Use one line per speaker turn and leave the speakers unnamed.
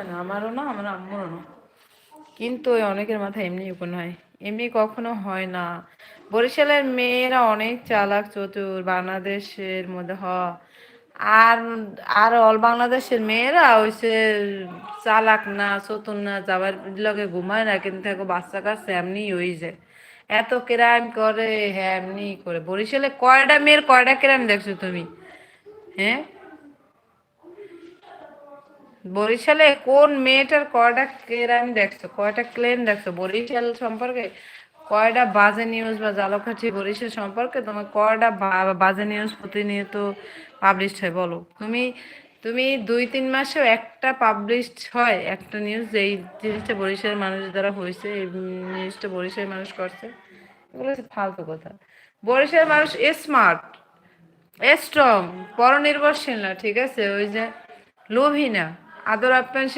হয় না, আমারও না, আমার আম্মুরও না। কিন্তু ওই অনেকের মাথায় এমনি উপন হয়, এমনি কখনো হয় না। বরিশালের মেয়েরা অনেক চালাক চতুর, বাংলাদেশের মধ্যে আর আর অল বাংলাদেশের মেয়েরা হইছে চালাক না, চতুর না, যাবার লগে ঘুমায় না, কিন্তু দেখো বাচ্চা কাচ্চা এমনি হয়ে যায়, এত ক্রাইম করে। হ্যাঁ, এমনি করে। বরিশালে কয়টা মেয়ের কয়টা ক্রাইম দেখছো তুমি? হ্যাঁ, বরিশালে কোন মেয়েটার কয়টা ক্রাইম দেখছো, কয়টা ক্লেম দেখছো বরিশাল সম্পর্কে? কয়টা বাজে নিউজ বা জালকাঠি বরিশাল সম্পর্কে তোমার কয়টা বাজে নিউজ প্রতিনিয়ত পাবলিশ হয় বলো তুমি? তুমি 2-3 মাসেও একটা পাবলিশড হয় একটা নিউজ, এই জিনিসটা বরিশালের মানুষ দ্বারা হয়েছে, এই জিনিসটা বরিশালের মানুষ করছে? এগুলো হচ্ছে ফালতু কথা। বরিশালের মানুষ স্মার্ট, স্ট্রং, পরনির্ভরশীল না, ঠিক আছে? ওই যে লোভী না, আদর আপ্যায়ন